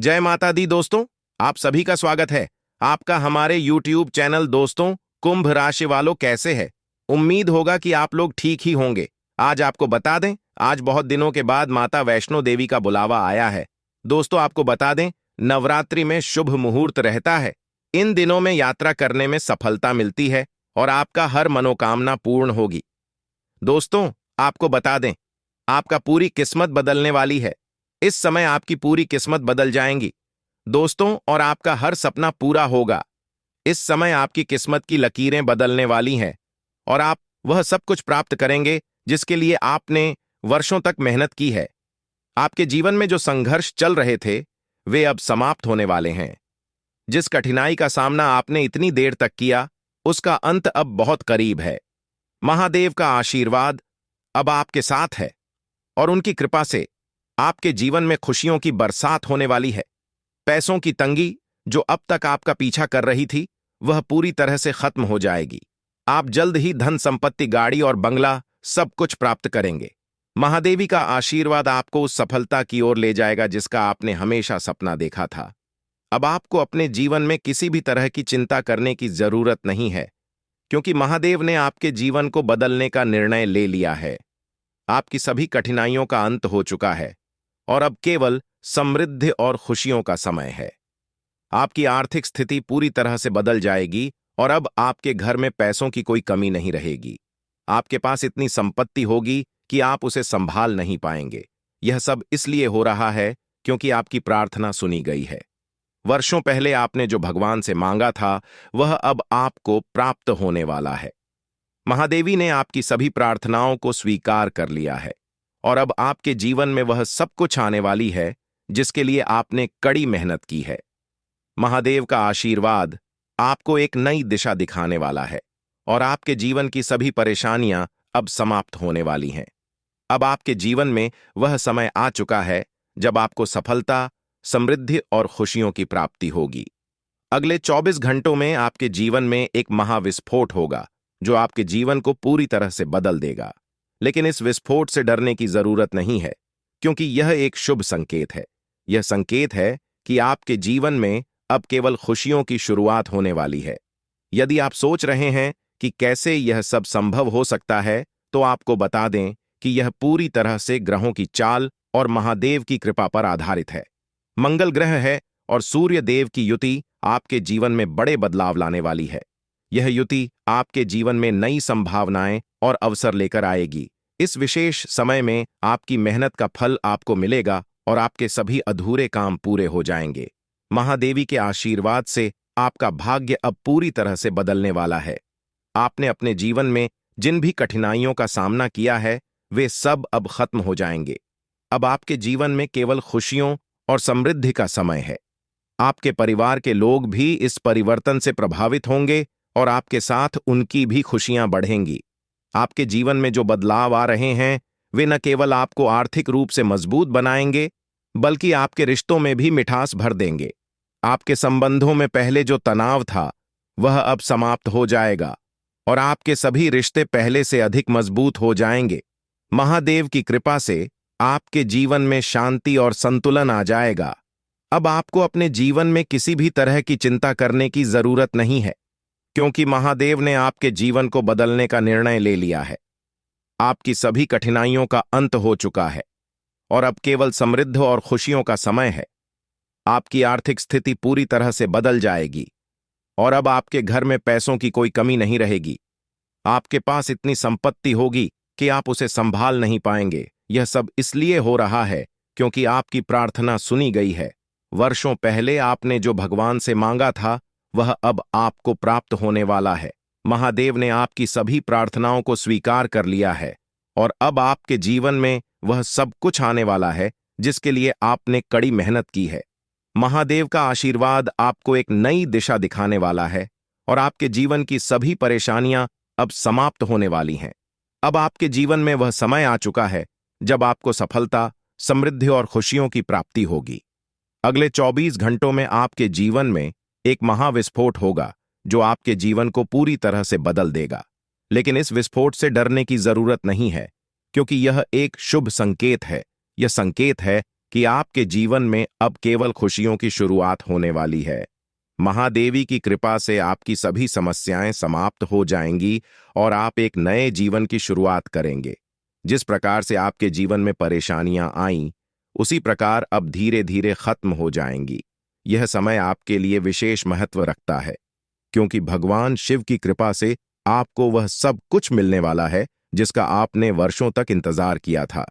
जय माता दी दोस्तों, आप सभी का स्वागत है आपका हमारे YouTube चैनल। दोस्तों, कुंभ राशि वालों कैसे है? उम्मीद होगा कि आप लोग ठीक ही होंगे। आज आपको बता दें, आज बहुत दिनों के बाद माता वैष्णो देवी का बुलावा आया है। दोस्तों, आपको बता दें, नवरात्रि में शुभ मुहूर्त रहता है। इन दिनों में यात्रा करने में सफलता मिलती है और आपका हर मनोकामना पूर्ण होगी। दोस्तों, आपको बता दें, आपका पूरी किस्मत बदलने वाली है। इस समय आपकी पूरी किस्मत बदल जाएंगी दोस्तों, और आपका हर सपना पूरा होगा। इस समय आपकी किस्मत की लकीरें बदलने वाली हैं और आप वह सब कुछ प्राप्त करेंगे जिसके लिए आपने वर्षों तक मेहनत की है। आपके जीवन में जो संघर्ष चल रहे थे वे अब समाप्त होने वाले हैं। जिस कठिनाई का सामना आपने इतनी देर तक किया, उसका अंत अब बहुत करीब है। महादेव का आशीर्वाद अब आपके साथ है और उनकी कृपा से आपके जीवन में खुशियों की बरसात होने वाली है। पैसों की तंगी जो अब तक आपका पीछा कर रही थी, वह पूरी तरह से खत्म हो जाएगी। आप जल्द ही धन संपत्ति, गाड़ी और बंगला सब कुछ प्राप्त करेंगे। महादेवी का आशीर्वाद आपको उस सफलता की ओर ले जाएगा जिसका आपने हमेशा सपना देखा था। अब आपको अपने जीवन में किसी भी तरह की चिंता करने की जरूरत नहीं है, क्योंकि महादेव ने आपके जीवन को बदलने का निर्णय ले लिया है। आपकी सभी कठिनाइयों का अंत हो चुका है और अब केवल समृद्धि और खुशियों का समय है। आपकी आर्थिक स्थिति पूरी तरह से बदल जाएगी और अब आपके घर में पैसों की कोई कमी नहीं रहेगी। आपके पास इतनी संपत्ति होगी कि आप उसे संभाल नहीं पाएंगे। यह सब इसलिए हो रहा है क्योंकि आपकी प्रार्थना सुनी गई है। वर्षों पहले आपने जो भगवान से मांगा था, वह अब आपको प्राप्त होने वाला है। महादेवी ने आपकी सभी प्रार्थनाओं को स्वीकार कर लिया है और अब आपके जीवन में वह सब कुछ आने वाली है जिसके लिए आपने कड़ी मेहनत की है। महादेव का आशीर्वाद आपको एक नई दिशा दिखाने वाला है और आपके जीवन की सभी परेशानियां अब समाप्त होने वाली हैं। अब आपके जीवन में वह समय आ चुका है जब आपको सफलता, समृद्धि और खुशियों की प्राप्ति होगी। अगले 24 घंटों में आपके जीवन में एक महाविस्फोट होगा जो आपके जीवन को पूरी तरह से बदल देगा। लेकिन इस विस्फोट से डरने की जरूरत नहीं है, क्योंकि यह एक शुभ संकेत है। यह संकेत है कि आपके जीवन में अब केवल खुशियों की शुरुआत होने वाली है। यदि आप सोच रहे हैं कि कैसे यह सब संभव हो सकता है, तो आपको बता दें कि यह पूरी तरह से ग्रहों की चाल और महादेव की कृपा पर आधारित है। मंगल ग्रह है और सूर्य देव की युति आपके जीवन में बड़े बदलाव लाने वाली है। यह युति आपके जीवन में नई संभावनाएं और अवसर लेकर आएगी। इस विशेष समय में आपकी मेहनत का फल आपको मिलेगा और आपके सभी अधूरे काम पूरे हो जाएंगे। महादेवी के आशीर्वाद से आपका भाग्य अब पूरी तरह से बदलने वाला है। आपने अपने जीवन में जिन भी कठिनाइयों का सामना किया है, वे सब अब खत्म हो जाएंगे। अब आपके जीवन में केवल खुशियों और समृद्धि का समय है। आपके परिवार के लोग भी इस परिवर्तन से प्रभावित होंगे और आपके साथ उनकी भी खुशियां बढ़ेंगी। आपके जीवन में जो बदलाव आ रहे हैं, वे न केवल आपको आर्थिक रूप से मजबूत बनाएंगे, बल्कि आपके रिश्तों में भी मिठास भर देंगे। आपके संबंधों में पहले जो तनाव था, वह अब समाप्त हो जाएगा और आपके सभी रिश्ते पहले से अधिक मजबूत हो जाएंगे। महादेव की कृपा से आपके जीवन में शांति और संतुलन आ जाएगा। अब आपको अपने जीवन में किसी भी तरह की चिंता करने की जरूरत नहीं है, क्योंकि महादेव ने आपके जीवन को बदलने का निर्णय ले लिया है। आपकी सभी कठिनाइयों का अंत हो चुका है और अब केवल समृद्ध और खुशियों का समय है। आपकी आर्थिक स्थिति पूरी तरह से बदल जाएगी और अब आपके घर में पैसों की कोई कमी नहीं रहेगी। आपके पास इतनी संपत्ति होगी कि आप उसे संभाल नहीं पाएंगे। यह सब इसलिए हो रहा है क्योंकि आपकी प्रार्थना सुनी गई है। वर्षों पहले आपने जो भगवान से मांगा था, वह अब आपको प्राप्त होने वाला है। महादेव ने आपकी सभी प्रार्थनाओं को स्वीकार कर लिया है और अब आपके जीवन में वह सब कुछ आने वाला है जिसके लिए आपने कड़ी मेहनत की है। महादेव का आशीर्वाद आपको एक नई दिशा दिखाने वाला है और आपके जीवन की सभी परेशानियां अब समाप्त होने वाली हैं। अब आपके जीवन में वह समय आ चुका है जब आपको सफलता, समृद्धि और खुशियों की प्राप्ति होगी। अगले 24 घंटों में आपके जीवन में एक महाविस्फोट होगा जो आपके जीवन को पूरी तरह से बदल देगा। लेकिन इस विस्फोट से डरने की जरूरत नहीं है, क्योंकि यह एक शुभ संकेत है। यह संकेत है कि आपके जीवन में अब केवल खुशियों की शुरुआत होने वाली है। महादेवी की कृपा से आपकी सभी समस्याएं समाप्त हो जाएंगी और आप एक नए जीवन की शुरुआत करेंगे। जिस प्रकार से आपके जीवन में परेशानियां आईं, उसी प्रकार अब धीरे धीरे खत्म हो जाएंगी। यह समय आपके लिए विशेष महत्व रखता है, क्योंकि भगवान शिव की कृपा से आपको वह सब कुछ मिलने वाला है जिसका आपने वर्षों तक इंतजार किया था।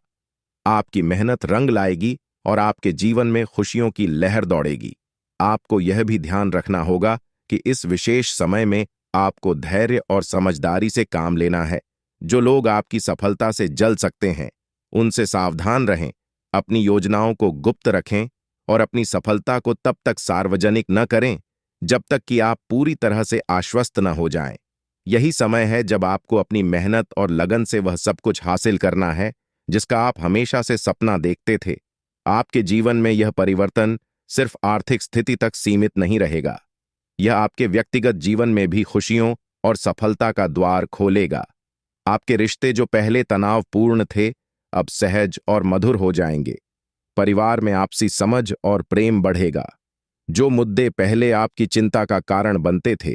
आपकी मेहनत रंग लाएगी और आपके जीवन में खुशियों की लहर दौड़ेगी। आपको यह भी ध्यान रखना होगा कि इस विशेष समय में आपको धैर्य और समझदारी से काम लेना है। जो लोग आपकी सफलता से जल सकते हैं, उनसे सावधान रहें। अपनी योजनाओं को गुप्त रखें और अपनी सफलता को तब तक सार्वजनिक न करें जब तक कि आप पूरी तरह से आश्वस्त न हो जाएं। यही समय है जब आपको अपनी मेहनत और लगन से वह सब कुछ हासिल करना है जिसका आप हमेशा से सपना देखते थे। आपके जीवन में यह परिवर्तन सिर्फ आर्थिक स्थिति तक सीमित नहीं रहेगा, यह आपके व्यक्तिगत जीवन में भी खुशियों और सफलता का द्वार खोलेगा। आपके रिश्ते जो पहले तनावपूर्ण थे, अब सहज और मधुर हो जाएंगे। परिवार में आपसी समझ और प्रेम बढ़ेगा। जो मुद्दे पहले आपकी चिंता का कारण बनते थे,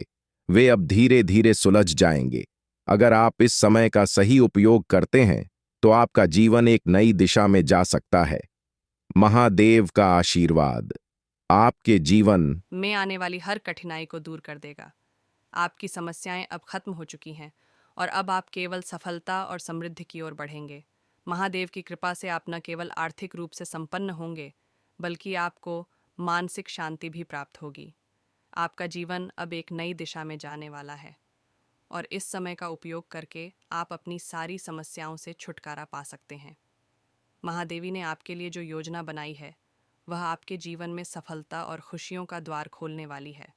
वे अब धीरे धीरे सुलझ जाएंगे। अगर आप इस समय का सही उपयोग करते हैं, तो आपका जीवन एक नई दिशा में जा सकता है। महादेव का आशीर्वाद आपके जीवन में आने वाली हर कठिनाई को दूर कर देगा। आपकी समस्याएं अब खत्म हो चुकी हैं और अब आप केवल सफलता और समृद्धि की ओर बढ़ेंगे। महादेव की कृपा से आप न केवल आर्थिक रूप से संपन्न होंगे, बल्कि आपको मानसिक शांति भी प्राप्त होगी। आपका जीवन अब एक नई दिशा में जाने वाला है और इस समय का उपयोग करके आप अपनी सारी समस्याओं से छुटकारा पा सकते हैं। महादेवी ने आपके लिए जो योजना बनाई है, वह आपके जीवन में सफलता और खुशियों का द्वार खोलने वाली है।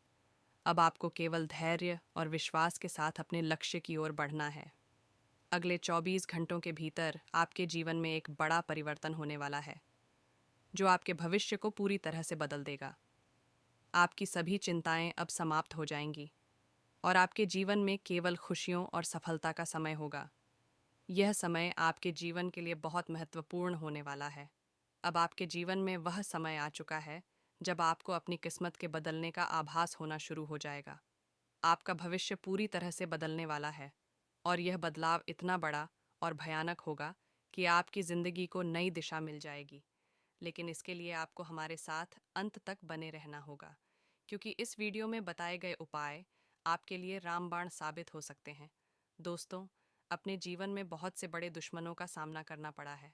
अब आपको केवल धैर्य और विश्वास के साथ अपने लक्ष्य की ओर बढ़ना है। अगले 24 घंटों के भीतर आपके जीवन में एक बड़ा परिवर्तन होने वाला है, जो आपके भविष्य को पूरी तरह से बदल देगा। आपकी सभी चिंताएं अब समाप्त हो जाएंगी और आपके जीवन में केवल खुशियों और सफलता का समय होगा। यह समय आपके जीवन के लिए बहुत महत्वपूर्ण होने वाला है। अब आपके जीवन में वह समय आ चुका है जब आपको अपनी किस्मत के बदलने का आभास होना शुरू हो जाएगा। आपका भविष्य पूरी तरह से बदलने वाला है और यह बदलाव इतना बड़ा और भयानक होगा कि आपकी ज़िंदगी को नई दिशा मिल जाएगी। लेकिन इसके लिए आपको हमारे साथ अंत तक बने रहना होगा, क्योंकि इस वीडियो में बताए गए उपाय आपके लिए रामबाण साबित हो सकते हैं। दोस्तों, अपने जीवन में बहुत से बड़े दुश्मनों का सामना करना पड़ा है।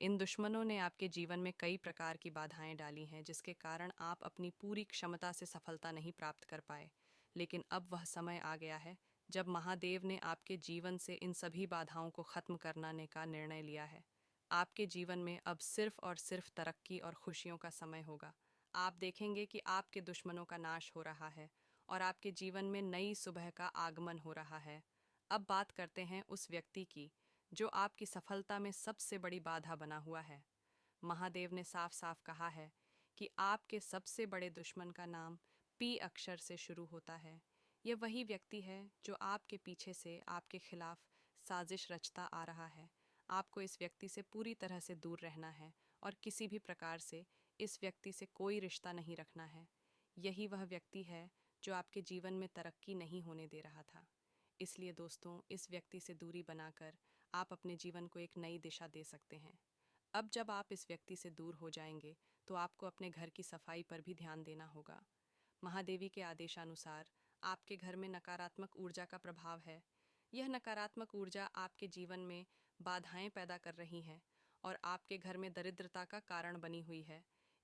इन दुश्मनों ने आपके जीवन में कई प्रकार की बाधाएं डाली हैं, जिसके कारण आप अपनी पूरी क्षमता से सफलता नहीं प्राप्त कर पाए। लेकिन अब वह समय आ गया है जब महादेव ने आपके जीवन से इन सभी बाधाओं को खत्म करने का निर्णय लिया है। आपके जीवन में अब सिर्फ और सिर्फ तरक्की और खुशियों का समय होगा। आप देखेंगे कि आपके दुश्मनों का नाश हो रहा है और आपके जीवन में नई सुबह का आगमन हो रहा है। अब बात करते हैं उस व्यक्ति की जो आपकी सफलता में सबसे बड़ी बाधा बना हुआ है। महादेव ने साफ साफ कहा है कि आपके सबसे बड़े दुश्मन का नाम पी अक्षर से शुरू होता है। यह वही व्यक्ति है जो आपके पीछे से आपके खिलाफ साजिश रचता आ रहा है। आपको इस व्यक्ति से पूरी तरह से दूर रहना है और किसी भी प्रकार से इस व्यक्ति से कोई रिश्ता नहीं रखना है। यही वह व्यक्ति है जो आपके जीवन में तरक्की नहीं होने दे रहा था। इसलिए दोस्तों, इस व्यक्ति से दूरी बनाकर आप अपने जीवन को एक नई दिशा दे सकते हैं। अब जब आप इस व्यक्ति से दूर हो जाएंगे, तो आपको अपने घर की सफाई पर भी ध्यान देना होगा। महादेवी के आदेशानुसार आपके घर में नकारात्मक ऊर्जा का प्रभाव है। यह नकारात्मक ऊर्जा आपके जीवन में बाधाएं पैदा कर रही है और आपके घर में दरिद्रता का कारण बनी हुई है।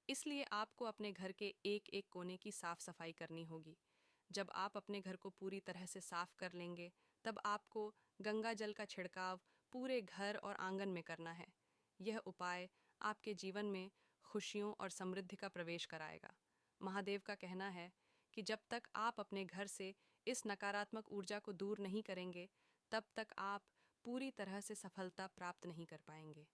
इसलिए आपको अपने घर के एक एक कोने की साफ सफाई करनी होगी। जब आप अपने घर को पूरी तरह से साफ कर लेंगे, तब आपको गंगा जल का छिड़काव पूरे घर और आंगन में करना है। यह उपाय आपके जीवन में खुशियों और समृद्धि का प्रवेश कराएगा। महादेव का कहना है कि जब तक आप अपने घर से इस नकारात्मक ऊर्जा को दूर नहीं करेंगे, तब तक आप पूरी तरह से सफलता प्राप्त नहीं कर पाएंगे।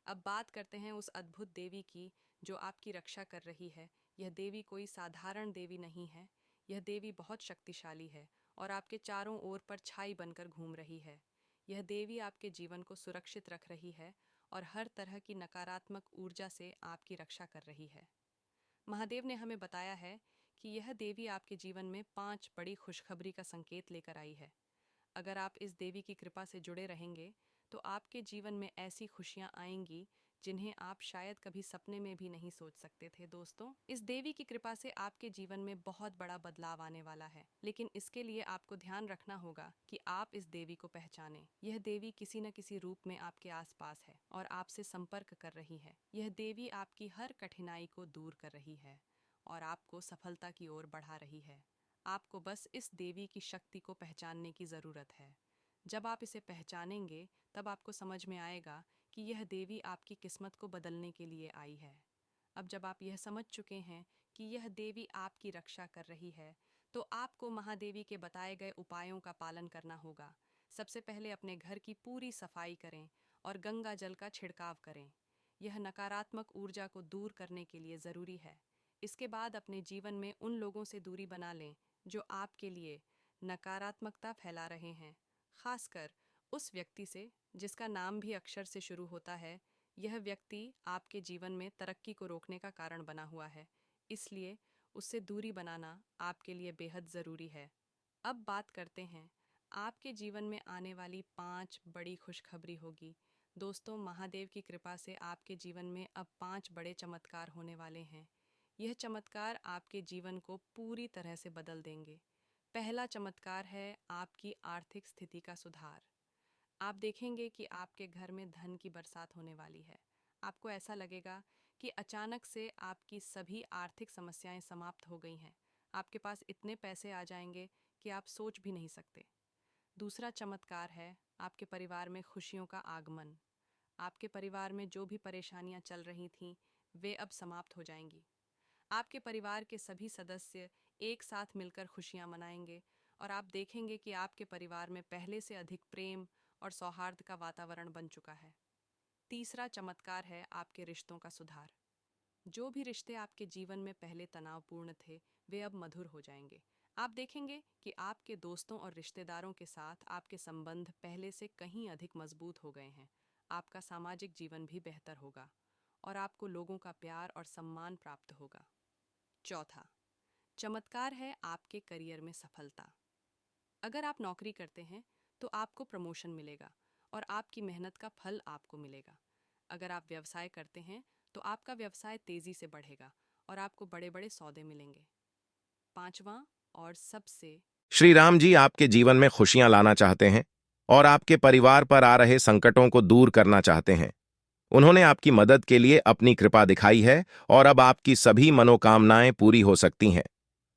अब बात करते हैं उस अद्भुत देवी की जो आपकी रक्षा कर रही है। यह देवी कोई साधारण देवी नहीं है। यह देवी बहुत शक्तिशाली है और आपके चारों ओर पर छाई बनकर घूम रही है। यह देवी आपके जीवन को सुरक्षित रख रही है और हर तरह की नकारात्मक ऊर्जा से आपकी रक्षा कर रही है। महादेव ने हमें बताया है कि यह देवी आपके जीवन में 5 बड़ी खुशखबरी का संकेत लेकर आई है। अगर आप इस देवी की कृपा से जुड़े रहेंगे तो आपके जीवन में ऐसी खुशियां आएंगी जिन्हें आप शायद कभी सपने में भी नहीं सोच सकते थे। दोस्तों, इस देवी की कृपा से आपके जीवन में बहुत बड़ा बदलाव आने वाला है, लेकिन इसके लिए आपको ध्यान रखना होगा कि आप इस देवी को पहचानें। यह देवी किसी न किसी रूप में आपके आसपास है और आपसे संपर्क कर रही है। यह देवी आपकी हर कठिनाई को दूर कर रही है और आपको सफलता की ओर बढ़ा रही है। आपको बस इस देवी की शक्ति को पहचानने की ज़रूरत है। जब आप इसे पहचानेंगे तब आपको समझ में आएगा कि यह देवी आपकी किस्मत को बदलने के लिए आई है। अब जब आप यह समझ चुके हैं कि यह देवी आपकी रक्षा कर रही है, तो आपको महादेवी के बताए गए उपायों का पालन करना होगा। सबसे पहले अपने घर की पूरी सफाई करें और गंगा जल का छिड़काव करें। यह नकारात्मक ऊर्जा को दूर करने के लिए ज़रूरी है। इसके बाद अपने जीवन में उन लोगों से दूरी बना लें जो आपके लिए नकारात्मकता फैला रहे हैं, खासकर उस व्यक्ति से जिसका नाम भी अक्षर से शुरू होता है। यह व्यक्ति आपके जीवन में तरक्की को रोकने का कारण बना हुआ है, इसलिए उससे दूरी बनाना आपके लिए बेहद ज़रूरी है। अब बात करते हैं आपके जीवन में आने वाली 5 बड़ी खुशखबरी होगी। दोस्तों, महादेव की कृपा से आपके जीवन में अब 5 बड़े चमत्कार होने वाले हैं। यह चमत्कार आपके जीवन को पूरी तरह से बदल देंगे। पहला चमत्कार है आपकी आर्थिक स्थिति का सुधार। आप देखेंगे कि आपके घर में धन की बरसात होने वाली है। आपको ऐसा लगेगा कि अचानक से आपकी सभी आर्थिक समस्याएं समाप्त हो गई हैं। आपके पास इतने पैसे आ जाएंगे कि आप सोच भी नहीं सकते। दूसरा चमत्कार है आपके परिवार में खुशियों का आगमन। आपके परिवार में जो भी परेशानियां चल रही थीं, वे अब समाप्त हो जाएंगी। आपके परिवार के सभी सदस्य एक साथ मिलकर खुशियां मनाएंगे और आप देखेंगे कि आपके परिवार में पहले से अधिक प्रेम और सौहार्द का वातावरण बन चुका है। तीसरा चमत्कार है आपके रिश्तों का सुधार। जो भी रिश्ते आपके जीवन में पहले तनावपूर्ण थे, वे अब मधुर हो जाएंगे। आप देखेंगे कि आपके दोस्तों और रिश्तेदारों के साथ आपके संबंध पहले से कहीं अधिक मजबूत हो गए हैं। आपका सामाजिक जीवन भी बेहतर होगा और आपको लोगों का प्यार और सम्मान प्राप्त होगा। चौथा चमत्कार है आपके करियर में सफलता। अगर आप नौकरी करते हैं तो आपको प्रमोशन मिलेगा और आपकी मेहनत का फल आपको मिलेगा। अगर आप व्यवसाय करते हैं तो आपका व्यवसाय तेजी से बढ़ेगा और आपको बड़े बड़े सौदे मिलेंगे। पांचवा और सबसे श्री राम जी आपके जीवन में खुशियां लाना चाहते हैं और आपके परिवार पर आ रहे संकटों को दूर करना चाहते हैं। उन्होंने आपकी मदद के लिए अपनी कृपा दिखाई है और अब आपकी सभी मनोकामनाएं पूरी हो सकती हैं।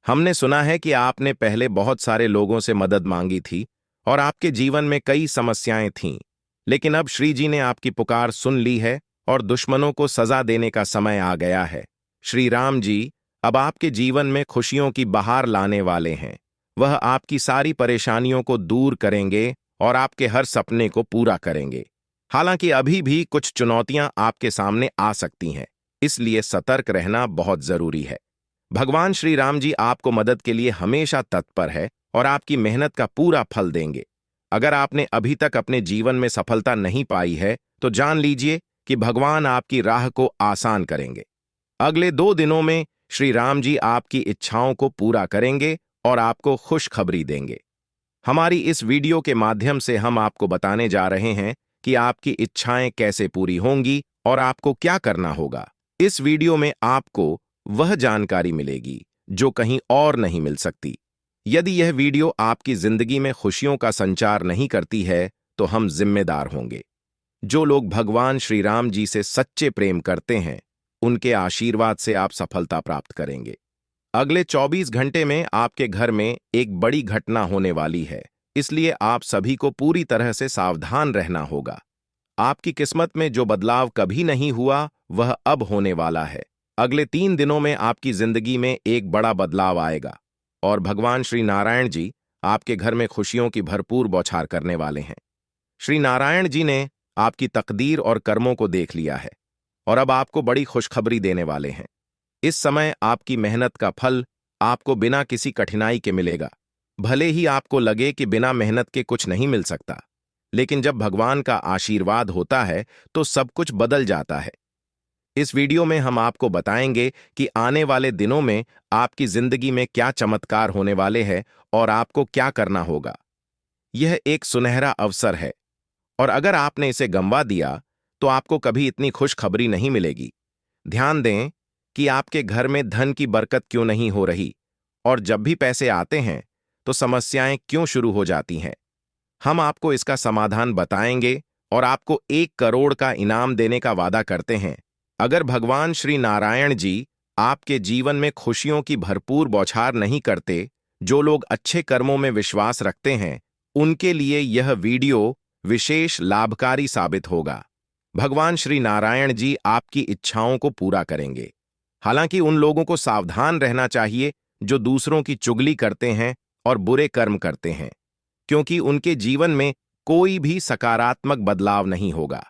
हमने सुना है कि आपने पहले बहुत सारे लोगों से मदद मांगी थी और आपके जीवन में कई समस्याएं थीं, लेकिन अब श्री जी ने आपकी पुकार सुन ली है और दुश्मनों को सजा देने का समय आ गया है। श्री राम जी अब आपके जीवन में खुशियों की बहार लाने वाले हैं। वह आपकी सारी परेशानियों को दूर करेंगे और आपके हर सपने को पूरा करेंगे। हालांकि अभी भी कुछ चुनौतियां आपके सामने आ सकती हैं, इसलिए सतर्क रहना बहुत जरूरी है। भगवान श्री राम जी आपको मदद के लिए हमेशा तत्पर है और आपकी मेहनत का पूरा फल देंगे। अगर आपने अभी तक अपने जीवन में सफलता नहीं पाई है तो जान लीजिए कि भगवान आपकी राह को आसान करेंगे। अगले 2 दिनों में श्री राम जी आपकी इच्छाओं को पूरा करेंगे और आपको खुशखबरी देंगे। हमारी इस वीडियो के माध्यम से हम आपको बताने जा रहे हैं कि आपकी इच्छाएं कैसे पूरी होंगी और आपको क्या करना होगा। इस वीडियो में आपको वह जानकारी मिलेगी जो कहीं और नहीं मिल सकती। यदि यह वीडियो आपकी जिंदगी में खुशियों का संचार नहीं करती है तो हम जिम्मेदार होंगे। जो लोग भगवान श्री राम जी से सच्चे प्रेम करते हैं, उनके आशीर्वाद से आप सफलता प्राप्त करेंगे। अगले 24 घंटे में आपके घर में एक बड़ी घटना होने वाली है, इसलिए आप सभी को पूरी तरह से सावधान रहना होगा। आपकी किस्मत में जो बदलाव कभी नहीं हुआ, वह अब होने वाला है। अगले 3 दिनों में आपकी जिंदगी में एक बड़ा बदलाव आएगा और भगवान श्री नारायण जी आपके घर में खुशियों की भरपूर बौछार करने वाले हैं। श्री नारायण जी ने आपकी तकदीर और कर्मों को देख लिया है और अब आपको बड़ी खुशखबरी देने वाले हैं। इस समय आपकी मेहनत का फल आपको बिना किसी कठिनाई के मिलेगा। भले ही आपको लगे कि बिना मेहनत के कुछ नहीं मिल सकता, लेकिन जब भगवान का आशीर्वाद होता है तो सब कुछ बदल जाता है। इस वीडियो में हम आपको बताएंगे कि आने वाले दिनों में आपकी जिंदगी में क्या चमत्कार होने वाले हैं और आपको क्या करना होगा। यह एक सुनहरा अवसर है और अगर आपने इसे गंवा दिया तो आपको कभी इतनी खुशखबरी नहीं मिलेगी। ध्यान दें कि आपके घर में धन की बरकत क्यों नहीं हो रही और जब भी पैसे आते हैं तो समस्याएं क्यों शुरू हो जाती हैं। हम आपको इसका समाधान बताएंगे और आपको 1 करोड़ का इनाम देने का वादा करते हैं अगर भगवान श्री नारायण जी आपके जीवन में खुशियों की भरपूर बौछार नहीं करते। जो लोग अच्छे कर्मों में विश्वास रखते हैं उनके लिए यह वीडियो विशेष लाभकारी साबित होगा। भगवान श्री नारायण जी आपकी इच्छाओं को पूरा करेंगे। हालांकि उन लोगों को सावधान रहना चाहिए जो दूसरों की चुगली करते हैं और बुरे कर्म करते हैं, क्योंकि उनके जीवन में कोई भी सकारात्मक बदलाव नहीं होगा।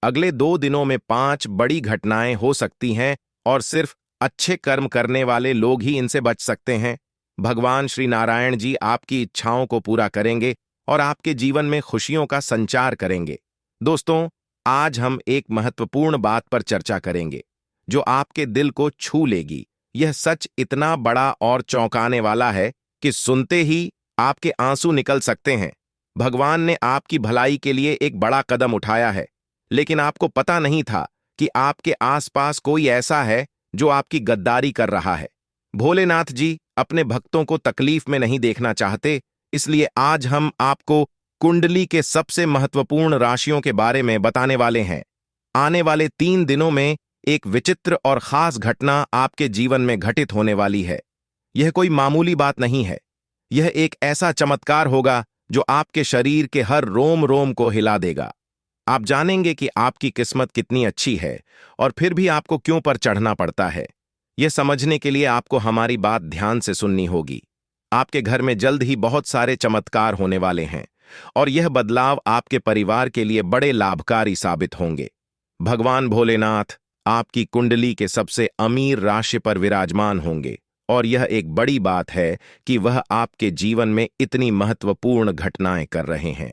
अगले 2 दिनों में 5 बड़ी घटनाएं हो सकती हैं और सिर्फ अच्छे कर्म करने वाले लोग ही इनसे बच सकते हैं। भगवान श्री नारायण जी आपकी इच्छाओं को पूरा करेंगे और आपके जीवन में खुशियों का संचार करेंगे। दोस्तों, आज हम एक महत्वपूर्ण बात पर चर्चा करेंगे जो आपके दिल को छू लेगी। यह सच इतना बड़ा और चौंकाने वाला है कि सुनते ही आपके आंसू निकल सकते हैं। भगवान ने आपकी भलाई के लिए एक बड़ा कदम उठाया है, लेकिन आपको पता नहीं था कि आपके आसपास कोई ऐसा है जो आपकी गद्दारी कर रहा है। भोलेनाथ जी अपने भक्तों को तकलीफ में नहीं देखना चाहते, इसलिए आज हम आपको कुंडली के सबसे महत्वपूर्ण राशियों के बारे में बताने वाले हैं। आने वाले 3 दिनों में एक विचित्र और खास घटना आपके जीवन में घटित होने वाली है। यह कोई मामूली बात नहीं है। यह एक ऐसा चमत्कार होगा जो आपके शरीर के हर रोम रोम को हिला देगा। आप जानेंगे कि आपकी किस्मत कितनी अच्छी है और फिर भी आपको क्यों पर चढ़ना पड़ता है। यह समझने के लिए आपको हमारी बात ध्यान से सुननी होगी। आपके घर में जल्द ही बहुत सारे चमत्कार होने वाले हैं और यह बदलाव आपके परिवार के लिए बड़े लाभकारी साबित होंगे। भगवान भोलेनाथ आपकी कुंडली के सबसे अमीर राशि पर विराजमान होंगे और यह एक बड़ी बात है कि वह आपके जीवन में इतनी महत्वपूर्ण घटनाएं कर रहे हैं।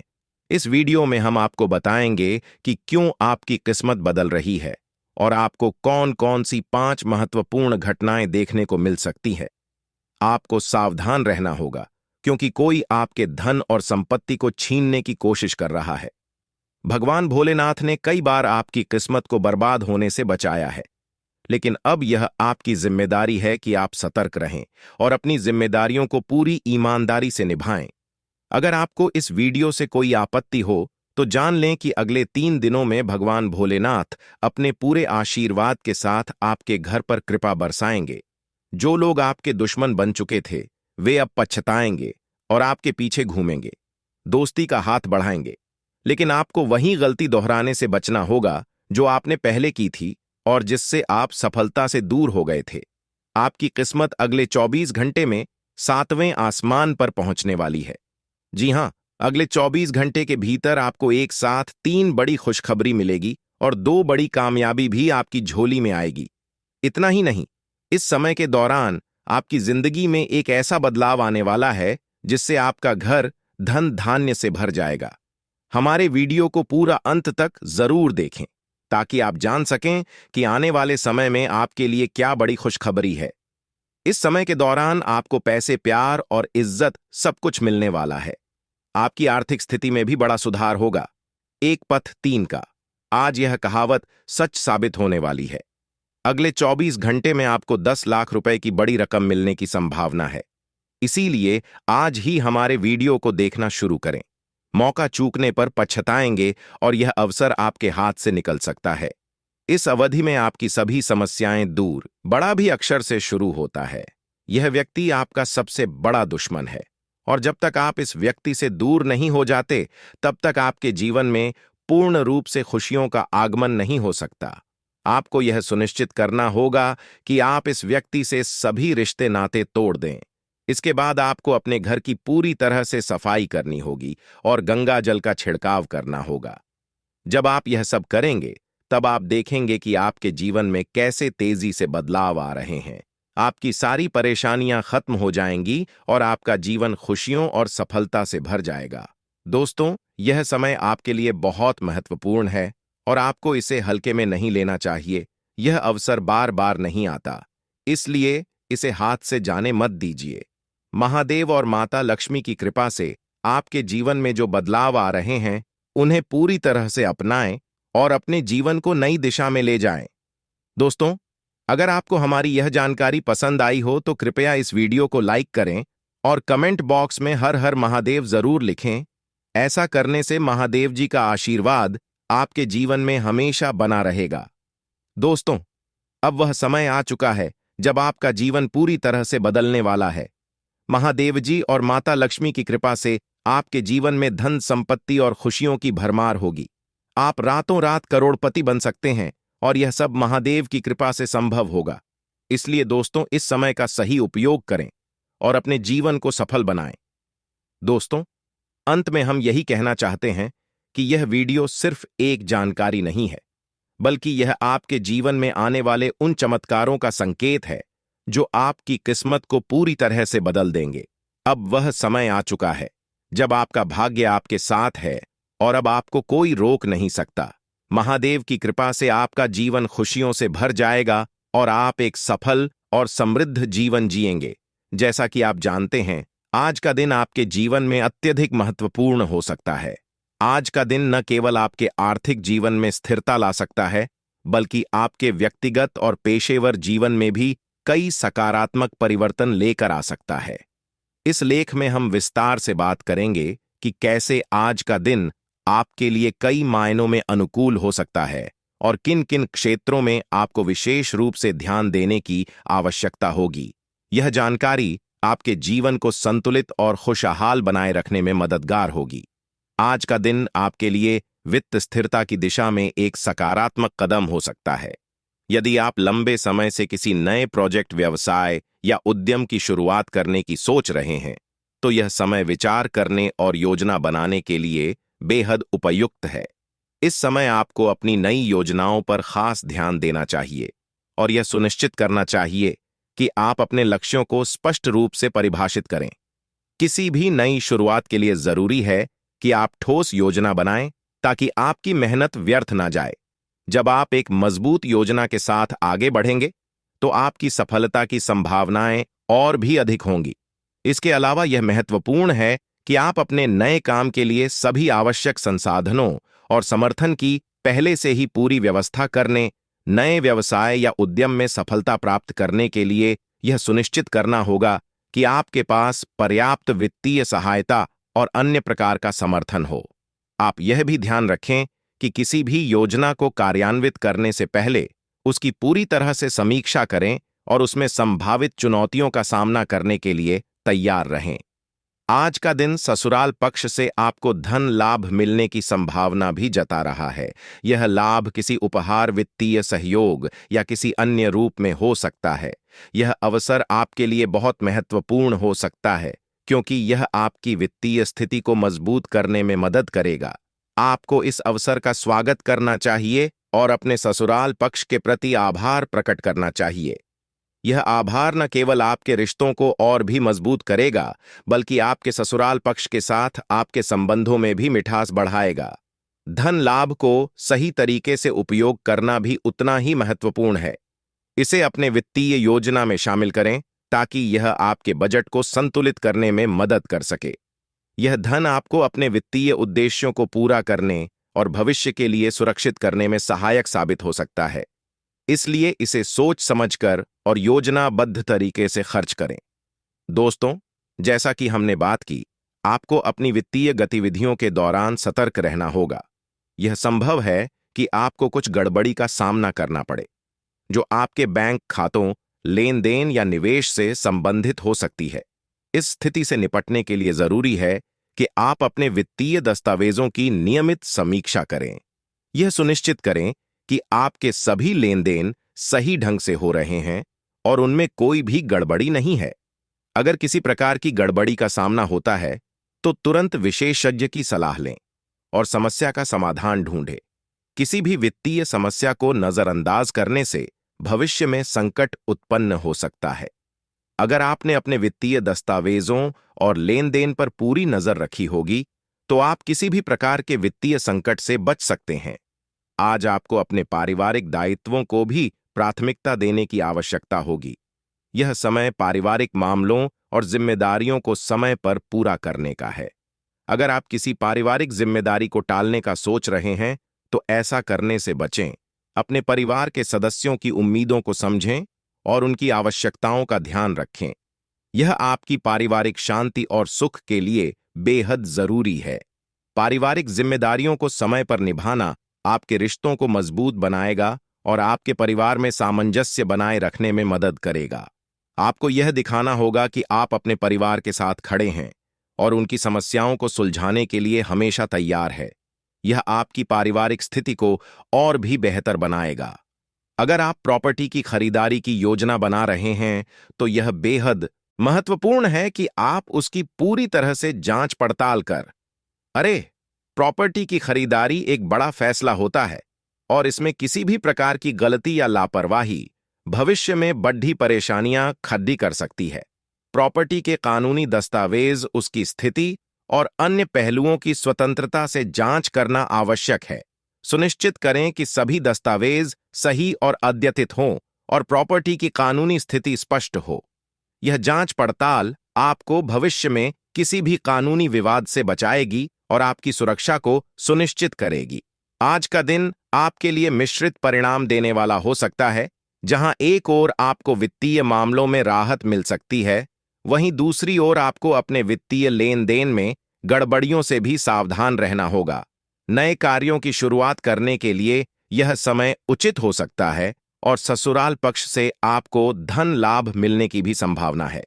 इस वीडियो में हम आपको बताएंगे कि क्यों आपकी किस्मत बदल रही है और आपको कौन कौन सी 5 महत्वपूर्ण घटनाएं देखने को मिल सकती है। आपको सावधान रहना होगा क्योंकि कोई आपके धन और संपत्ति को छीनने की कोशिश कर रहा है। भगवान भोलेनाथ ने कई बार आपकी किस्मत को बर्बाद होने से बचाया है, लेकिन अब यह आपकी जिम्मेदारी है कि आप सतर्क रहें और अपनी जिम्मेदारियों को पूरी ईमानदारी से निभाएं। अगर आपको इस वीडियो से कोई आपत्ति हो तो जान लें कि अगले 3 दिनों में भगवान भोलेनाथ अपने पूरे आशीर्वाद के साथ आपके घर पर कृपा बरसाएंगे। जो लोग आपके दुश्मन बन चुके थे वे अब पछताएंगे और आपके पीछे घूमेंगे, दोस्ती का हाथ बढ़ाएंगे। लेकिन आपको वही गलती दोहराने से बचना होगा जो आपने पहले की थी और जिससे आप सफलता से दूर हो गए थे। आपकी किस्मत अगले 24 घंटे में 7वें आसमान पर पहुंचने वाली है। जी हां, अगले 24 घंटे के भीतर आपको एक साथ 3 बड़ी खुशखबरी मिलेगी और 2 बड़ी कामयाबी भी आपकी झोली में आएगी। इतना ही नहीं, इस समय के दौरान आपकी जिंदगी में एक ऐसा बदलाव आने वाला है जिससे आपका घर धन धान्य से भर जाएगा। हमारे वीडियो को पूरा अंत तक जरूर देखें ताकि आप जान सकें कि आने वाले समय में आपके लिए क्या बड़ी खुशखबरी है। इस समय के दौरान आपको पैसे, प्यार और इज्जत सब कुछ मिलने वाला है। आपकी आर्थिक स्थिति में भी बड़ा सुधार होगा। एक पथ 3 का आज यह कहावत सच साबित होने वाली है। अगले 24 घंटे में आपको 10 लाख रुपए की बड़ी रकम मिलने की संभावना है। इसीलिए आज ही हमारे वीडियो को देखना शुरू करें। मौका चूकने पर पछताएंगे और यह अवसर आपके हाथ से निकल सकता है। इस अवधि में आपकी सभी समस्याएं दूर, बड़ा भी अक्षर से शुरू होता है। यह व्यक्ति आपका सबसे बड़ा दुश्मन है और जब तक आप इस व्यक्ति से दूर नहीं हो जाते तब तक आपके जीवन में पूर्ण रूप से खुशियों का आगमन नहीं हो सकता। आपको यह सुनिश्चित करना होगा कि आप इस व्यक्ति से सभी रिश्ते नाते तोड़ दें। इसके बाद आपको अपने घर की पूरी तरह से सफाई करनी होगी और गंगा जल का छिड़काव करना होगा। जब आप यह सब करेंगे तब आप देखेंगे कि आपके जीवन में कैसे तेजी से बदलाव आ रहे हैं। आपकी सारी परेशानियां खत्म हो जाएंगी और आपका जीवन खुशियों और सफलता से भर जाएगा। दोस्तों, यह समय आपके लिए बहुत महत्वपूर्ण है और आपको इसे हल्के में नहीं लेना चाहिए। यह अवसर बार बार नहीं आता, इसलिए इसे हाथ से जाने मत दीजिए। महादेव और माता लक्ष्मी की कृपा से आपके जीवन में जो बदलाव आ रहे हैं, उन्हें पूरी तरह से अपनाएं और अपने जीवन को नई दिशा में ले जाएं। दोस्तों, अगर आपको हमारी यह जानकारी पसंद आई हो तो कृपया इस वीडियो को लाइक करें और कमेंट बॉक्स में हर हर महादेव जरूर लिखें। ऐसा करने से महादेव जी का आशीर्वाद आपके जीवन में हमेशा बना रहेगा। दोस्तों, अब वह समय आ चुका है जब आपका जीवन पूरी तरह से बदलने वाला है। महादेव जी और माता लक्ष्मी की कृपा से आपके जीवन में धन संपत्ति और खुशियों की भरमार होगी। आप रातों रात करोड़पति बन सकते हैं और यह सब महादेव की कृपा से संभव होगा। इसलिए दोस्तों, इस समय का सही उपयोग करें और अपने जीवन को सफल बनाएं। दोस्तों, अंत में हम यही कहना चाहते हैं कि यह वीडियो सिर्फ एक जानकारी नहीं है, बल्कि यह आपके जीवन में आने वाले उन चमत्कारों का संकेत है जो आपकी किस्मत को पूरी तरह से बदल देंगे। अब वह समय आ चुका है जब आपका भाग्य आपके साथ है और अब आपको कोई रोक नहीं सकता। महादेव की कृपा से आपका जीवन खुशियों से भर जाएगा और आप एक सफल और समृद्ध जीवन जिएंगे। जैसा कि आप जानते हैं, आज का दिन आपके जीवन में अत्यधिक महत्वपूर्ण हो सकता है। आज का दिन न केवल आपके आर्थिक जीवन में स्थिरता ला सकता है, बल्कि आपके व्यक्तिगत और पेशेवर जीवन में भी कई सकारात्मक परिवर्तन लेकर आ सकता है। इस लेख में हम विस्तार से बात करेंगे कि कैसे आज का दिन आपके लिए कई मायनों में अनुकूल हो सकता है और किन किन क्षेत्रों में आपको विशेष रूप से ध्यान देने की आवश्यकता होगी। यह जानकारी आपके जीवन को संतुलित और खुशहाल बनाए रखने में मददगार होगी। आज का दिन आपके लिए वित्त स्थिरता की दिशा में एक सकारात्मक कदम हो सकता है। यदि आप लंबे समय से किसी नए प्रोजेक्ट, व्यवसाय या उद्यम की शुरुआत करने की सोच रहे हैं, तो यह समय विचार करने और योजना बनाने के लिए बेहद उपयुक्त है। इस समय आपको अपनी नई योजनाओं पर खास ध्यान देना चाहिए और यह सुनिश्चित करना चाहिए कि आप अपने लक्ष्यों को स्पष्ट रूप से परिभाषित करें। किसी भी नई शुरुआत के लिए जरूरी है कि आप ठोस योजना बनाएं ताकि आपकी मेहनत व्यर्थ ना जाए। जब आप एक मजबूत योजना के साथ आगे बढ़ेंगे, तो आपकी सफलता की संभावनाएं और भी अधिक होंगी। इसके अलावा यह महत्वपूर्ण है कि आप अपने नए काम के लिए सभी आवश्यक संसाधनों और समर्थन की पहले से ही पूरी व्यवस्था करने, नए व्यवसाय या उद्यम में सफलता प्राप्त करने के लिए यह सुनिश्चित करना होगा कि आपके पास पर्याप्त वित्तीय सहायता और अन्य प्रकार का समर्थन हो। आप यह भी ध्यान रखें कि किसी भी योजना को कार्यान्वित करने से पहले उसकी पूरी तरह से समीक्षा करें और उसमें संभावित चुनौतियों का सामना करने के लिए तैयार रहें। आज का दिन ससुराल पक्ष से आपको धन लाभ मिलने की संभावना भी जता रहा है। यह लाभ किसी उपहार, वित्तीय सहयोग या किसी अन्य रूप में हो सकता है। यह अवसर आपके लिए बहुत महत्वपूर्ण हो सकता है क्योंकि यह आपकी वित्तीय स्थिति को मजबूत करने में मदद करेगा। आपको इस अवसर का स्वागत करना चाहिए और अपने ससुराल पक्ष के प्रति आभार प्रकट करना चाहिए। यह आभार न केवल आपके रिश्तों को और भी मजबूत करेगा, बल्कि आपके ससुराल पक्ष के साथ आपके संबंधों में भी मिठास बढ़ाएगा। धन लाभ को सही तरीके से उपयोग करना भी उतना ही महत्वपूर्ण है। इसे अपने वित्तीय योजना में शामिल करें ताकि यह आपके बजट को संतुलित करने में मदद कर सके। यह धन आपको अपने वित्तीय उद्देश्यों को पूरा करने और भविष्य के लिए सुरक्षित करने में सहायक साबित हो सकता है। इसलिए इसे सोच समझकर और योजनाबद्ध तरीके से खर्च करें। दोस्तों, जैसा कि हमने बात की, आपको अपनी वित्तीय गतिविधियों के दौरान सतर्क रहना होगा। यह संभव है कि आपको कुछ गड़बड़ी का सामना करना पड़े, जो आपके बैंक खातों, लेन देन या निवेश से संबंधित हो सकती है। इस स्थिति से निपटने के लिए जरूरी है कि आप अपने वित्तीय दस्तावेजों की नियमित समीक्षा करें। यह सुनिश्चित करें कि आपके सभी लेन देन सही ढंग से हो रहे हैं और उनमें कोई भी गड़बड़ी नहीं है। अगर किसी प्रकार की गड़बड़ी का सामना होता है, तो तुरंत विशेषज्ञ की सलाह लें और समस्या का समाधान ढूंढें। किसी भी वित्तीय समस्या को नजरअंदाज करने से भविष्य में संकट उत्पन्न हो सकता है। अगर आपने अपने वित्तीय दस्तावेजों और लेन देन पर पूरी नजर रखी होगी, तो तो आप किसी भी प्रकार के वित्तीय संकट से बच सकते हैं। आज आपको अपने पारिवारिक दायित्वों को भी प्राथमिकता देने की आवश्यकता होगी। यह समय पारिवारिक मामलों और जिम्मेदारियों को समय पर पूरा करने का है। अगर आप किसी पारिवारिक जिम्मेदारी को टालने का सोच रहे हैं, तो ऐसा करने से बचें। अपने परिवार के सदस्यों की उम्मीदों को समझें और उनकी आवश्यकताओं का ध्यान रखें। यह आपकी पारिवारिक शांति और सुख के लिए बेहद जरूरी है। पारिवारिक जिम्मेदारियों को समय पर निभाना आपके रिश्तों को मजबूत बनाएगा और आपके परिवार में सामंजस्य बनाए रखने में मदद करेगा। आपको यह दिखाना होगा कि आप अपने परिवार के साथ खड़े हैं और उनकी समस्याओं को सुलझाने के लिए हमेशा तैयार है। यह आपकी पारिवारिक स्थिति को और भी बेहतर बनाएगा। अगर आप प्रॉपर्टी की खरीदारी की योजना बना रहे हैं, तो यह बेहद महत्वपूर्ण है कि आप उसकी पूरी तरह से जांच पड़ताल कर। अरे, प्रॉपर्टी की खरीदारी एक बड़ा फैसला होता है और इसमें किसी भी प्रकार की गलती या लापरवाही भविष्य में बड़ी परेशानियां खड़ी कर सकती है। प्रॉपर्टी के कानूनी दस्तावेज, उसकी स्थिति और अन्य पहलुओं की स्वतंत्रता से जांच करना आवश्यक है। सुनिश्चित करें कि सभी दस्तावेज सही और अद्यतित हों और प्रॉपर्टी की कानूनी स्थिति स्पष्ट हो। यह जांच पड़ताल आपको भविष्य में किसी भी कानूनी विवाद से बचाएगी और आपकी सुरक्षा को सुनिश्चित करेगी। आज का दिन आपके लिए मिश्रित परिणाम देने वाला हो सकता है। जहां एक ओर आपको वित्तीय मामलों में राहत मिल सकती है, वहीं दूसरी ओर आपको अपने वित्तीय लेन देन में गड़बड़ियों से भी सावधान रहना होगा। नए कार्यों की शुरुआत करने के लिए यह समय उचित हो सकता है और ससुराल पक्ष से आपको धन लाभ मिलने की भी संभावना है।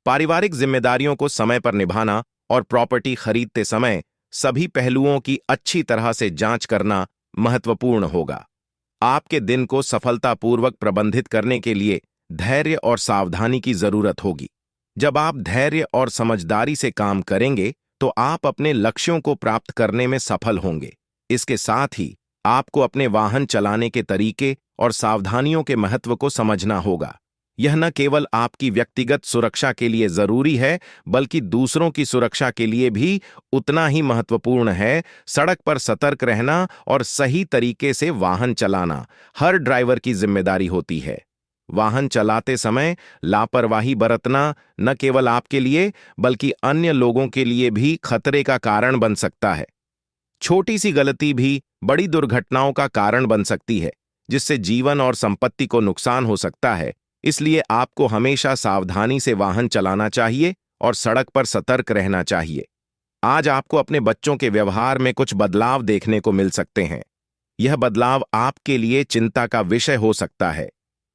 पारिवारिक जिम्मेदारियों को समय पर निभाना और प्रॉपर्टी खरीदते समय सभी पहलुओं की अच्छी तरह से जांच करना महत्वपूर्ण होगा। आपके दिन को सफलतापूर्वक प्रबंधित करने के लिए धैर्य और सावधानी की जरूरत होगी। जब आप धैर्य और समझदारी से काम करेंगे, तो आप अपने लक्ष्यों को प्राप्त करने में सफल होंगे। इसके साथ ही आपको अपने वाहन चलाने के तरीके और सावधानियों के महत्व को समझना होगा। यह न केवल आपकी व्यक्तिगत सुरक्षा के लिए जरूरी है, बल्कि दूसरों की सुरक्षा के लिए भी उतना ही महत्वपूर्ण है। सड़क पर सतर्क रहना और सही तरीके से वाहन चलाना हर ड्राइवर की जिम्मेदारी होती है। वाहन चलाते समय लापरवाही बरतना न केवल आपके लिए, बल्कि अन्य लोगों के लिए भी खतरे का कारण बन सकता है। छोटी सी गलती भी बड़ी दुर्घटनाओं का कारण बन सकती है, जिससे जीवन और संपत्ति को नुकसान हो सकता है। इसलिए आपको हमेशा सावधानी से वाहन चलाना चाहिए और सड़क पर सतर्क रहना चाहिए। आज आपको अपने बच्चों के व्यवहार में कुछ बदलाव देखने को मिल सकते हैं। यह बदलाव आपके लिए चिंता का विषय हो सकता है।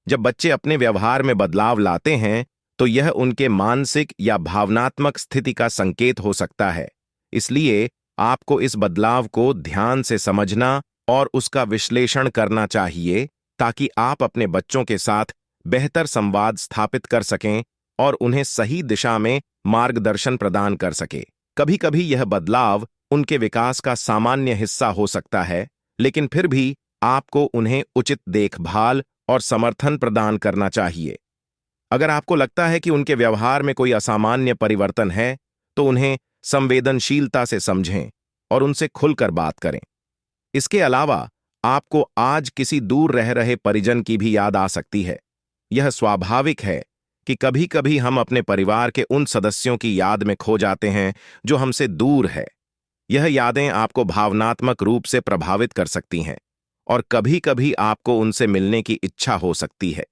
जब बच्चे अपने व्यवहार में बदलाव लाते हैं, तो यह उनके मानसिक या भावनात्मक स्थिति का संकेत हो सकता है। इसलिए आपको इस बदलाव को ध्यान से समझना और उसका विश्लेषण करना चाहिए, ताकि आप अपने बच्चों के साथ बेहतर संवाद स्थापित कर सकें और उन्हें सही दिशा में मार्गदर्शन प्रदान कर सके। कभी-कभी यह बदलाव उनके विकास का सामान्य हिस्सा हो सकता है, लेकिन फिर भी आपको उन्हें उचित देखभाल और समर्थन प्रदान करना चाहिए। अगर आपको लगता है कि उनके व्यवहार में कोई असामान्य परिवर्तन है, तो उन्हें संवेदनशीलता से समझें और उनसे खुलकर बात करें। इसके अलावा आपको आज किसी दूर रह रहे परिजन की भी याद आ सकती है। यह स्वाभाविक है कि कभी-कभी हम अपने परिवार के उन सदस्यों की याद में खो जाते हैं जो हमसे दूर है। यह यादें आपको भावनात्मक रूप से प्रभावित कर सकती हैं और कभी-कभी आपको उनसे मिलने की इच्छा हो सकती है।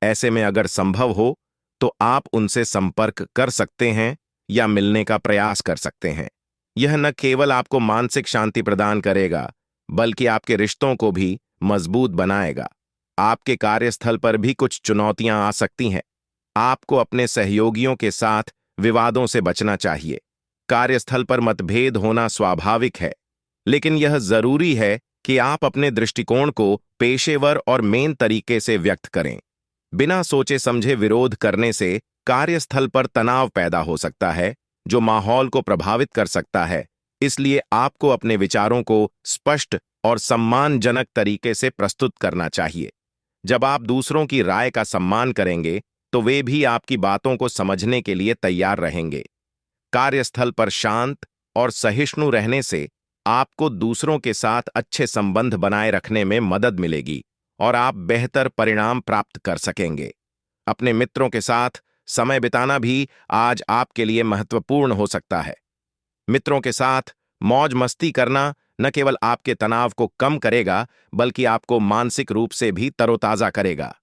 ऐसे में अगर संभव हो, तो आप उनसे संपर्क कर सकते हैं या मिलने का प्रयास कर सकते हैं। यह न केवल आपको मानसिक शांति प्रदान करेगा, बल्कि आपके रिश्तों को भी मजबूत बनाएगा। आपके कार्यस्थल पर भी कुछ चुनौतियां आ सकती हैं। आपको अपने सहयोगियों के साथ विवादों से बचना चाहिए। कार्यस्थल पर मतभेद होना स्वाभाविक है, लेकिन यह जरूरी है कि आप अपने दृष्टिकोण को पेशेवर और मेन तरीके से व्यक्त करें। बिना सोचे समझे विरोध करने से कार्यस्थल पर तनाव पैदा हो सकता है, जो माहौल को प्रभावित कर सकता है। इसलिए आपको अपने विचारों को स्पष्ट और सम्मानजनक तरीके से प्रस्तुत करना चाहिए। जब आप दूसरों की राय का सम्मान करेंगे, तो वे भी आपकी बातों को समझने के लिए तैयार रहेंगे। कार्यस्थल पर शांत, और सहिष्णु रहने से आपको दूसरों के साथ अच्छे संबंध बनाए रखने में मदद मिलेगी और आप बेहतर परिणाम प्राप्त कर सकेंगे। अपने मित्रों के साथ समय बिताना भी आज आपके लिए महत्वपूर्ण हो सकता है। मित्रों के साथ मौज मस्ती करना न केवल आपके तनाव को कम करेगा, बल्कि आपको मानसिक रूप से भी तरोताजा करेगा।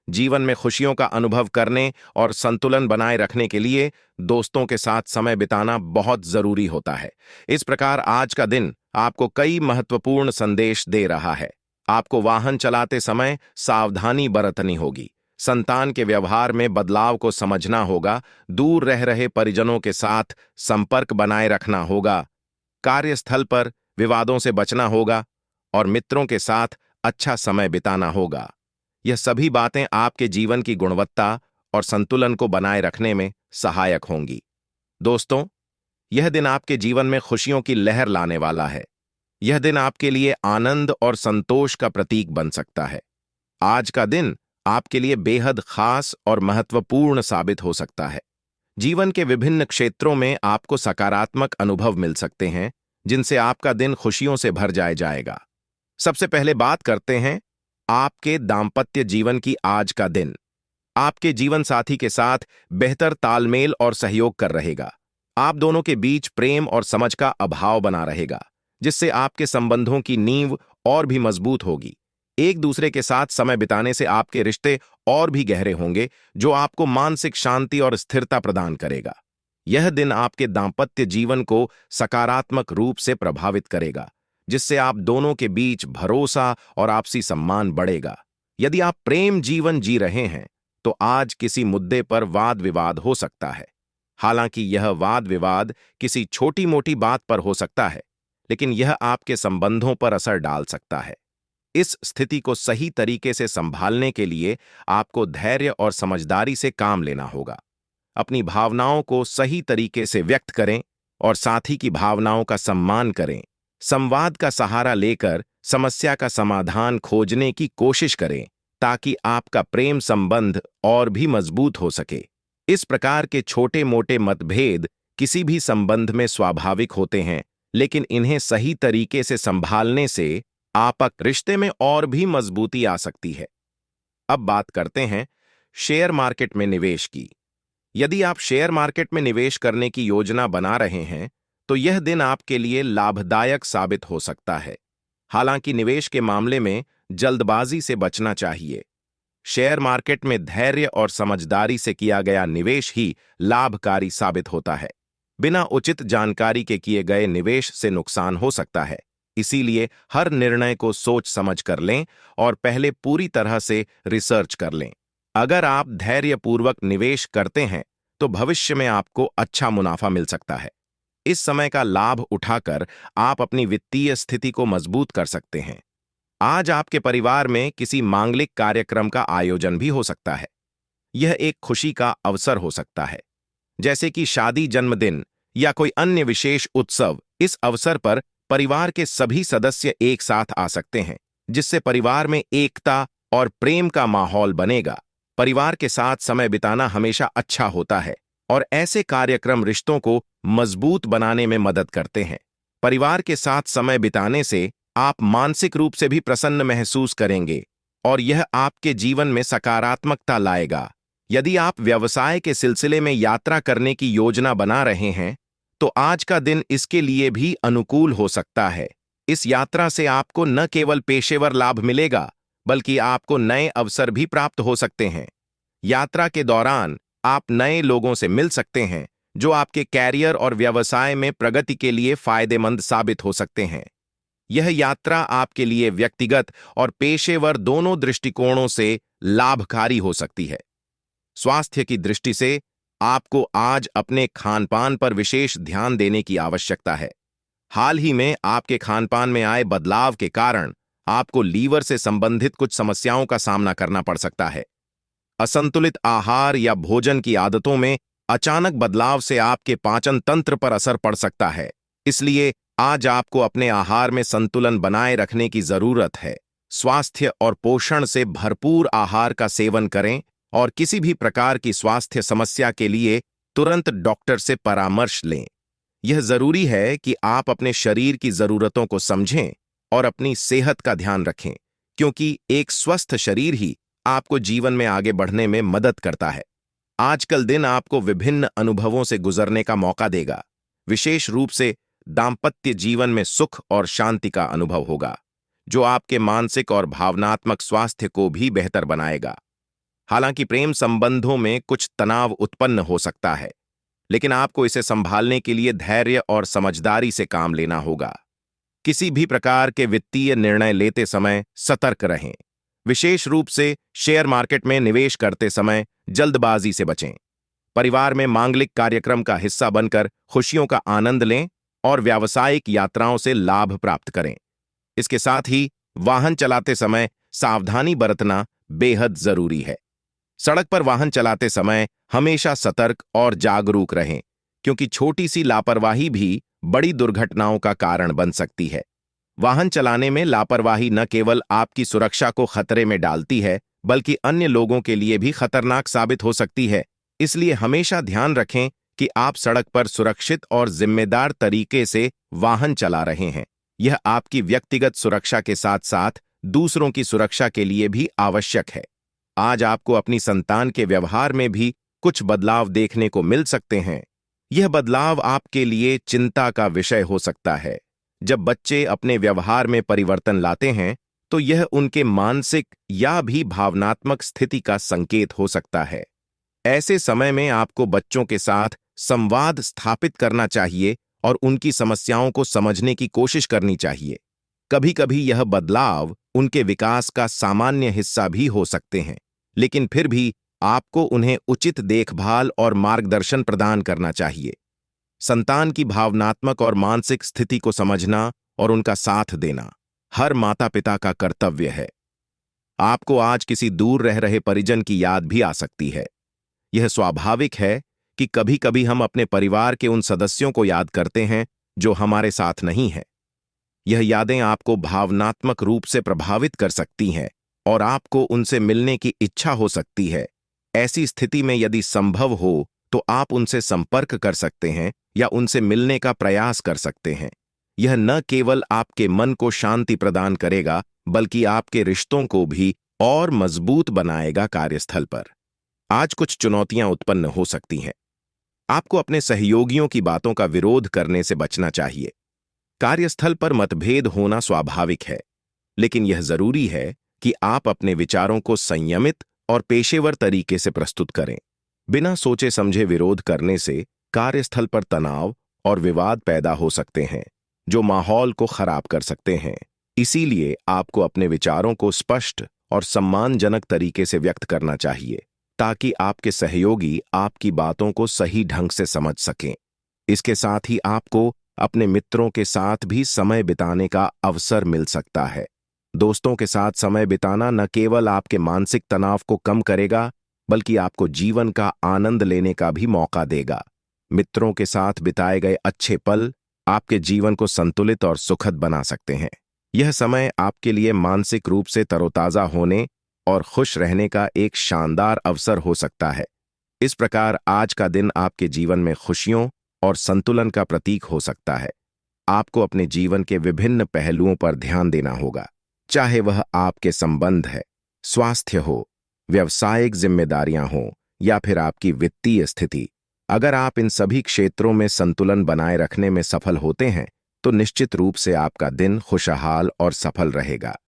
जीवन में खुशियों का अनुभव करने और संतुलन बनाए रखने के लिए दोस्तों के साथ समय बिताना बहुत जरूरी होता है। इस प्रकार आज का दिन आपको कई महत्वपूर्ण संदेश दे रहा है। आपको वाहन चलाते समय सावधानी बरतनी होगी, संतान के व्यवहार में बदलाव को समझना होगा, दूर रह रहे परिजनों के साथ संपर्क बनाए रखना होगा, कार्यस्थल पर विवादों से बचना होगा और मित्रों के साथ अच्छा समय बिताना होगा। यह सभी बातें आपके जीवन की गुणवत्ता और संतुलन को बनाए रखने में सहायक होंगी। दोस्तों, यह दिन आपके जीवन में खुशियों की लहर लाने वाला है। यह दिन आपके लिए आनंद और संतोष का प्रतीक बन सकता है। आज का दिन आपके लिए बेहद खास और महत्वपूर्ण साबित हो सकता है। जीवन के विभिन्न क्षेत्रों में आपको सकारात्मक अनुभव मिल सकते हैं, जिनसे आपका दिन खुशियों से भर जाएगा। सबसे पहले बात करते हैं आपके दाम्पत्य जीवन की। आज का दिन आपके जीवन साथी के साथ बेहतर तालमेल और सहयोग कर रहेगा। आप दोनों के बीच प्रेम और समझ का अभाव बना रहेगा, जिससे आपके संबंधों की नींव और भी मजबूत होगी। एक दूसरे के साथ समय बिताने से आपके रिश्ते और भी गहरे होंगे, जो आपको मानसिक शांति और स्थिरता प्रदान करेगा। यह दिन आपके दाम्पत्य जीवन को सकारात्मक रूप से प्रभावित करेगा, जिससे आप दोनों के बीच भरोसा और आपसी सम्मान बढ़ेगा। यदि आप प्रेम जीवन जी रहे हैं, तो आज किसी मुद्दे पर वाद विवाद हो सकता है। हालांकि यह वाद विवाद किसी छोटी मोटी बात पर हो सकता है, लेकिन यह आपके संबंधों पर असर डाल सकता है। इस स्थिति को सही तरीके से संभालने के लिए आपको धैर्य और समझदारी से काम लेना होगा। अपनी भावनाओं को सही तरीके से व्यक्त करें और साथी की भावनाओं का सम्मान करें। संवाद का सहारा लेकर समस्या का समाधान खोजने की कोशिश करें, ताकि आपका प्रेम संबंध और भी मजबूत हो सके। इस प्रकार के छोटे मोटे मतभेद किसी भी संबंध में स्वाभाविक होते हैं, लेकिन इन्हें सही तरीके से संभालने से आपक रिश्ते में और भी मजबूती आ सकती है। अब बात करते हैं शेयर मार्केट में निवेश की। यदि आप शेयर मार्केट में निवेश करने की योजना बना रहे हैं, तो यह दिन आपके लिए लाभदायक साबित हो सकता है। हालांकि निवेश के मामले में जल्दबाजी से बचना चाहिए। शेयर मार्केट में धैर्य और समझदारी से किया गया निवेश ही लाभकारी साबित होता है। बिना उचित जानकारी के किए गए निवेश से नुकसान हो सकता है। इसीलिए हर निर्णय को सोच समझ कर लें और पहले पूरी तरह से रिसर्च कर लें। अगर आप धैर्यपूर्वक निवेश करते हैं, तो भविष्य में आपको अच्छा मुनाफा मिल सकता है। इस समय का लाभ उठाकर आप अपनी वित्तीय स्थिति को मजबूत कर सकते हैं। आज आपके परिवार में किसी मांगलिक कार्यक्रम का आयोजन भी हो सकता है। यह एक खुशी का अवसर हो सकता है, जैसे कि शादी, जन्मदिन या कोई अन्य विशेष उत्सव। इस अवसर पर परिवार के सभी सदस्य एक साथ आ सकते हैं, जिससे परिवार में एकता और प्रेम का माहौल बनेगा। परिवार के साथ समय बिताना हमेशा अच्छा होता है और ऐसे कार्यक्रम रिश्तों को मजबूत बनाने में मदद करते हैं। परिवार के साथ समय बिताने से आप मानसिक रूप से भी प्रसन्न महसूस करेंगे और यह आपके जीवन में सकारात्मकता लाएगा। यदि आप व्यवसाय के सिलसिले में यात्रा करने की योजना बना रहे हैं, तो आज का दिन इसके लिए भी अनुकूल हो सकता है। इस यात्रा से आपको न केवल पेशेवर लाभ मिलेगा, बल्कि आपको नए अवसर भी प्राप्त हो सकते हैं। यात्रा के दौरान आप नए लोगों से मिल सकते हैं, जो आपके कैरियर और व्यवसाय में प्रगति के लिए फायदेमंद साबित हो सकते हैं। यह यात्रा आपके लिए व्यक्तिगत और पेशेवर दोनों दृष्टिकोणों से लाभकारी हो सकती है। स्वास्थ्य की दृष्टि से आपको आज अपने खानपान पर विशेष ध्यान देने की आवश्यकता है। हाल ही में आपके खानपान में आए बदलाव के कारण आपको लीवर से संबंधित कुछ समस्याओं का सामना करना पड़ सकता है। असंतुलित आहार या भोजन की आदतों में अचानक बदलाव से आपके पाचन तंत्र पर असर पड़ सकता है। इसलिए आज आपको अपने आहार में संतुलन बनाए रखने की जरूरत है। स्वास्थ्य और पोषण से भरपूर आहार का सेवन करें और किसी भी प्रकार की स्वास्थ्य समस्या के लिए तुरंत डॉक्टर से परामर्श लें। यह जरूरी है कि आप अपने शरीर की जरूरतों को समझें और अपनी सेहत का ध्यान रखें, क्योंकि एक स्वस्थ शरीर ही आपको जीवन में आगे बढ़ने में मदद करता है। आजकल दिन आपको विभिन्न अनुभवों से गुजरने का मौका देगा। विशेष रूप से दाम्पत्य जीवन में सुख और शांति का अनुभव होगा, जो आपके मानसिक और भावनात्मक स्वास्थ्य को भी बेहतर बनाएगा। हालांकि प्रेम संबंधों में कुछ तनाव उत्पन्न हो सकता है, लेकिन आपको इसे संभालने के लिए धैर्य और समझदारी से काम लेना होगा। किसी भी प्रकार के वित्तीय निर्णय लेते समय सतर्क रहें। विशेष रूप से शेयर मार्केट में निवेश करते समय जल्दबाजी से बचें। परिवार में मांगलिक कार्यक्रम का हिस्सा बनकर खुशियों का आनंद लें और व्यावसायिक यात्राओं से लाभ प्राप्त करें। इसके साथ ही वाहन चलाते समय सावधानी बरतना बेहद जरूरी है। सड़क पर वाहन चलाते समय हमेशा सतर्क और जागरूक रहें, क्योंकि छोटी सी लापरवाही भी बड़ी दुर्घटनाओं का कारण बन सकती है। वाहन चलाने में लापरवाही न केवल आपकी सुरक्षा को खतरे में डालती है, बल्कि अन्य लोगों के लिए भी खतरनाक साबित हो सकती है। इसलिए हमेशा ध्यान रखें कि आप सड़क पर सुरक्षित और जिम्मेदार तरीके से वाहन चला रहे हैं। यह आपकी व्यक्तिगत सुरक्षा के साथ साथ दूसरों की सुरक्षा के लिए भी आवश्यक है। आज आपको अपनी संतान के व्यवहार में भी कुछ बदलाव देखने को मिल सकते हैं। यह बदलाव आपके लिए चिंता का विषय हो सकता है। जब बच्चे अपने व्यवहार में परिवर्तन लाते हैं, तो यह उनके मानसिक या भी भावनात्मक स्थिति का संकेत हो सकता है। ऐसे समय में आपको बच्चों के साथ संवाद स्थापित करना चाहिए और उनकी समस्याओं को समझने की कोशिश करनी चाहिए। कभी-कभी यह बदलाव उनके विकास का सामान्य हिस्सा भी हो सकते हैं, लेकिन फिर भी आपको उन्हें उचित देखभाल और मार्गदर्शन प्रदान करना चाहिए। संतान की भावनात्मक और मानसिक स्थिति को समझना और उनका साथ देना हर माता-पिता का कर्तव्य है। आपको आज किसी दूर रह रहे परिजन की याद भी आ सकती है। यह स्वाभाविक है कि कभी-कभी हम अपने परिवार के उन सदस्यों को याद करते हैं जो हमारे साथ नहीं हैं। यह यादें आपको भावनात्मक रूप से प्रभावित कर सकती हैं और आपको उनसे मिलने की इच्छा हो सकती है। ऐसी स्थिति में यदि संभव हो तो आप उनसे संपर्क कर सकते हैं या उनसे मिलने का प्रयास कर सकते हैं। यह न केवल आपके मन को शांति प्रदान करेगा, बल्कि आपके रिश्तों को भी और मजबूत बनाएगा। कार्यस्थल पर आज कुछ चुनौतियां उत्पन्न हो सकती हैं। आपको अपने सहयोगियों की बातों का विरोध करने से बचना चाहिए। कार्यस्थल पर मतभेद होना स्वाभाविक है, लेकिन यह जरूरी है कि आप अपने विचारों को संयमित और पेशेवर तरीके से प्रस्तुत करें। बिना सोचे समझे विरोध करने से कार्यस्थल पर तनाव और विवाद पैदा हो सकते हैं, जो माहौल को खराब कर सकते हैं। इसीलिए आपको अपने विचारों को स्पष्ट और सम्मानजनक तरीके से व्यक्त करना चाहिए, ताकि आपके सहयोगी आपकी बातों को सही ढंग से समझ सकें। इसके साथ ही आपको अपने मित्रों के साथ भी समय बिताने का अवसर मिल सकता है। दोस्तों के साथ समय बिताना न केवल आपके मानसिक तनाव को कम करेगा, बल्कि आपको जीवन का आनंद लेने का भी मौका देगा। मित्रों के साथ बिताए गए अच्छे पल आपके जीवन को संतुलित और सुखद बना सकते हैं। यह समय आपके लिए मानसिक रूप से तरोताजा होने और खुश रहने का एक शानदार अवसर हो सकता है। इस प्रकार आज का दिन आपके जीवन में खुशियों और संतुलन का प्रतीक हो सकता है। आपको अपने जीवन के विभिन्न पहलुओं पर ध्यान देना होगा, चाहे वह आपके संबंध है, स्वास्थ्य हो, व्यावसायिक जिम्मेदारियां हों या फिर आपकी वित्तीय स्थिति। अगर आप इन सभी क्षेत्रों में संतुलन बनाए रखने में सफल होते हैं, तो निश्चित रूप से आपका दिन खुशहाल और सफल रहेगा।